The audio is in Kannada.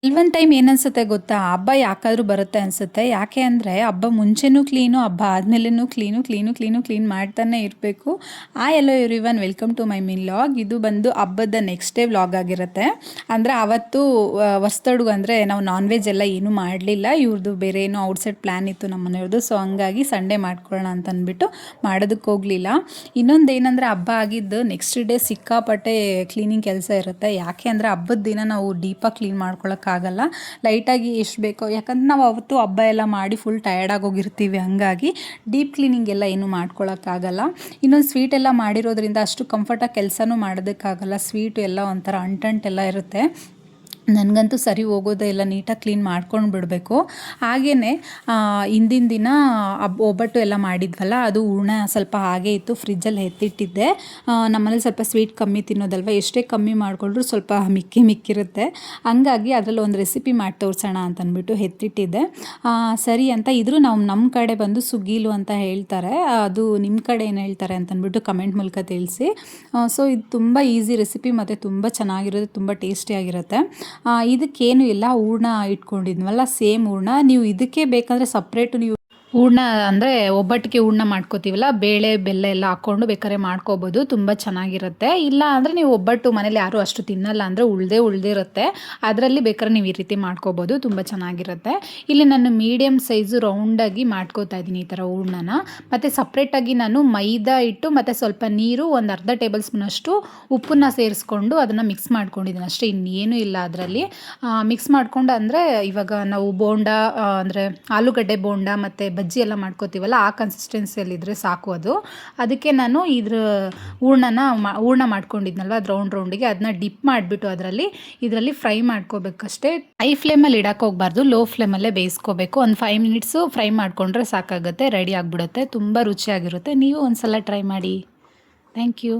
ಕೆಲವೊಂದು ಟೈಮ್ ಏನನ್ಸುತ್ತೆ ಗೊತ್ತಾ, ಹಬ್ಬ ಯಾಕಾದ್ರೂ ಬರುತ್ತೆ ಅನಿಸುತ್ತೆ. ಯಾಕೆ ಅಂದರೆ ಹಬ್ಬ ಮುಂಚೆನೂ ಕ್ಲೀನು, ಹಬ್ಬ ಆದಮೇಲೆನೂ ಕ್ಲೀನ್ ಮಾಡ್ತಾನೆ ಇರಬೇಕು. Hello everyone, welcome to my mini vlog. ಇದು ಬಂದು ಹಬ್ಬದ ನೆಕ್ಸ್ಟ್ ಡೇ ವ್ಲಾಗ್ ಆಗಿರುತ್ತೆ. ಅಂದರೆ ಅವತ್ತು ಹೊಸ್ತಡುಗು, ಅಂದರೆ ನಾವು ನಾನ್ ವೆಜ್ ಎಲ್ಲ ಏನೂ ಮಾಡಲಿಲ್ಲ. ಇವ್ರದ್ದು ಬೇರೆ ಏನೋ ಔಟ್ಸೈಡ್ ಪ್ಲ್ಯಾನ್ ಇತ್ತು ನಮ್ಮ ಮನೆಯವ್ರದ್ದು. ಸೊ ಹಂಗಾಗಿ ಸಂಡೇ ಮಾಡ್ಕೊಳ್ಳೋಣ ಅಂತ ಅಂದ್ಬಿಟ್ಟು ಮಾಡೋದಕ್ಕೆ ಹೋಗಲಿಲ್ಲ. ಇನ್ನೊಂದು ಏನಂದರೆ, ಹಬ್ಬ ಆಗಿದ್ದು ನೆಕ್ಸ್ಟ್ ಡೇ ಸಿಕ್ಕಾಪಟ್ಟೆ ಕ್ಲೀನಿಂಗ್ ಕೆಲಸ ಇರುತ್ತೆ. ಯಾಕೆ ಅಂದರೆ ಹಬ್ಬದ ದಿನ ನಾವು ಡೀಪಾಗಿ ಕ್ಲೀನ್ ಮಾಡ್ಕೊಳ್ಳೋಕ್ಕಾಗಲ್ಲ, ಲೈಟಾಗಿ ಎಷ್ಟು ಬೇಕೋ. ಯಾಕಂದ್ರೆ ನಾವು ಅವತ್ತು ಹಬ್ಬ ಎಲ್ಲ ಮಾಡಿ ಫುಲ್ ಟಯರ್ಡಾಗಿ ಹೋಗಿರ್ತೀವಿ. ಹಂಗಾಗಿ ಡೀಪ್ ಕ್ಲೀನಿಂಗ್ ಎಲ್ಲ ಏನೂ ಮಾಡ್ಕೊಳ್ಳೋಕ್ಕಾಗಲ್ಲ. ಇನ್ನೊಂದು ಸ್ವೀಟ್ ಎಲ್ಲ ಮಾಡಿರೋದ್ರಿಂದ ಅಷ್ಟು ಕಂಫರ್ಟಾಗಿ ಕೆಲಸನೂ ಮಾಡೋದಕ್ಕಾಗಲ್ಲ. ಸ್ವೀಟು ಎಲ್ಲ ಒಂಥರ ಅಂಟಂಟೆಲ್ಲ ಇರುತ್ತೆ. ನನಗಂತೂ ಸರಿ ಹೋಗೋದೇ ಇಲ್ಲ, ನೀಟಾಗಿ ಕ್ಲೀನ್ ಮಾಡ್ಕೊಂಡು ಬಿಡಬೇಕು. ಹಾಗೆಯೇ ಹಿಂದಿನ ದಿನ ಒಬ್ಬಟ್ಟು ಎಲ್ಲ ಮಾಡಿದ್ವಲ್ಲ, ಅದು ಹೂರ್ಣ ಸ್ವಲ್ಪ ಹಾಗೇ ಇತ್ತು, ಫ್ರಿಜ್ಜಲ್ಲಿ ಎತ್ತಿಟ್ಟಿದ್ದೆ. ನಮ್ಮನೇಲಿ ಸ್ವಲ್ಪ ಸ್ವೀಟ್ ಕಮ್ಮಿ ತಿನ್ನೋದಲ್ವ, ಎಷ್ಟೇ ಕಮ್ಮಿ ಮಾಡಿಕೊಂಡ್ರು ಸ್ವಲ್ಪ ಮಿಕ್ಕಿರುತ್ತೆ. ಹಂಗಾಗಿ ಅದರಲ್ಲಿ ಒಂದು ರೆಸಿಪಿ ಮಾಡಿ ತೋರಿಸೋಣ ಅಂತಂದ್ಬಿಟ್ಟು ಎತ್ತಿಟ್ಟಿದ್ದೆ. ಸರಿ ಅಂತ ಇದ್ರೂ ನಮ್ಮ ಕಡೆ ಬಂದು ಸುಗ್ಗೀಲು ಅಂತ ಹೇಳ್ತಾರೆ. ಅದು ನಿಮ್ಮ ಕಡೆ ಏನು ಹೇಳ್ತಾರೆ ಅಂತಂದ್ಬಿಟ್ಟು ಕಮೆಂಟ್ ಮೂಲಕ ತಿಳಿಸಿ. ಸೊ ಇದು ತುಂಬ ಈಸಿ ರೆಸಿಪಿ ಮತ್ತು ತುಂಬ ಚೆನ್ನಾಗಿರುತ್ತೆ, ತುಂಬ ಟೇಸ್ಟಿಯಾಗಿರುತ್ತೆ. ಇದಕ್ಕೇನು ಇಲ್ಲ, ಹೂರ್ಣ ಇಟ್ಕೊಂಡಿದ್ವಲ್ಲ ಸೇಮ್ ಹೂರ್ಣ, ನೀವು ಇದಕ್ಕೆ ಬೇಕಂದರೆ ಸಪ್ರೇಟು ನೀವು ಹೂರ್ಣ ಅಂದರೆ ಒಬ್ಬಟ್ಟಿಗೆ ಹೂರ್ಣ ಮಾಡ್ಕೋತೀವಲ್ಲ, ಬೇಳೆ ಬೆಲ್ಲ ಎಲ್ಲ ಹಾಕ್ಕೊಂಡು ಬೇಕಾದ್ರೆ ಮಾಡ್ಕೋಬೋದು, ತುಂಬ ಚೆನ್ನಾಗಿರುತ್ತೆ. ಇಲ್ಲ ಅಂದರೆ ನೀವು ಒಬ್ಬಟ್ಟು ಮನೇಲಿ ಯಾರೂ ಅಷ್ಟು ತಿನ್ನಲ್ಲ ಅಂದರೆ ಉಳಿದಿರುತ್ತೆ, ಅದರಲ್ಲಿ ಬೇಕಾದ್ರೆ ನೀವು ಈ ರೀತಿ ಮಾಡ್ಕೋಬೋದು, ತುಂಬ ಚೆನ್ನಾಗಿರುತ್ತೆ. ಇಲ್ಲಿ ನಾನು ಮೀಡಿಯಮ್ ಸೈಜು ರೌಂಡಾಗಿ ಮಾಡ್ಕೋತಾ ಇದ್ದೀನಿ ಈ ಥರ ಹೂರ್ಣನ. ಮತ್ತು ಸಪ್ರೇಟಾಗಿ ನಾನು ಮೈದಾ ಹಿಟ್ಟು ಮತ್ತು ಸ್ವಲ್ಪ ನೀರು, ಒಂದು ಅರ್ಧ ಟೇಬಲ್ ಸ್ಪೂನಷ್ಟು ಉಪ್ಪನ್ನ ಸೇರಿಸ್ಕೊಂಡು ಅದನ್ನು ಮಿಕ್ಸ್ ಮಾಡ್ಕೊಂಡಿದ್ದೀನಿ ಅಷ್ಟೇ, ಇನ್ನೇನು ಇಲ್ಲ ಅದರಲ್ಲಿ. ಮಿಕ್ಸ್ ಮಾಡ್ಕೊಂಡು ಅಂದರೆ ಇವಾಗ ನಾವು ಬೋಂಡ ಅಂದರೆ ಆಲೂಗಡ್ಡೆ ಬೋಂಡ ಮತ್ತು ಬಜ್ಜಿ ಎಲ್ಲ ಮಾಡ್ಕೋತೀವಲ್ಲ, ಆ ಕನ್ಸಿಸ್ಟೆನ್ಸಿಯಲ್ಲಿದ್ದರೆ ಸಾಕು ಅದು. ಅದಕ್ಕೆ ನಾನು ಹೂರ್ಣ ಮಾಡ್ಕೊಂಡಿದ್ನಲ್ವ, ಅದು ರೌಂಡಿಗೆ ಅದನ್ನ ಡಿಪ್ ಮಾಡಿಬಿಟ್ಟು ಇದರಲ್ಲಿ ಫ್ರೈ ಮಾಡ್ಕೋಬೇಕಷ್ಟೇ. ಹೈ ಫ್ಲೇಮಲ್ಲಿ ಇಡಕ್ಕೆ ಹೋಗಬಾರ್ದು, ಲೋ ಫ್ಲೇಮಲ್ಲೇ ಬೇಯಿಸ್ಕೋಬೇಕು. ಒಂದು 5 ಮಿನಿಟ್ಸು ಫ್ರೈ ಮಾಡಿಕೊಂಡ್ರೆ ಸಾಕಾಗುತ್ತೆ, ರೆಡಿ ಆಗಿಬಿಡುತ್ತೆ, ತುಂಬ ರುಚಿಯಾಗಿರುತ್ತೆ. ನೀವು ಒಂದು ಸಲ ಟ್ರೈ ಮಾಡಿ. Thank you.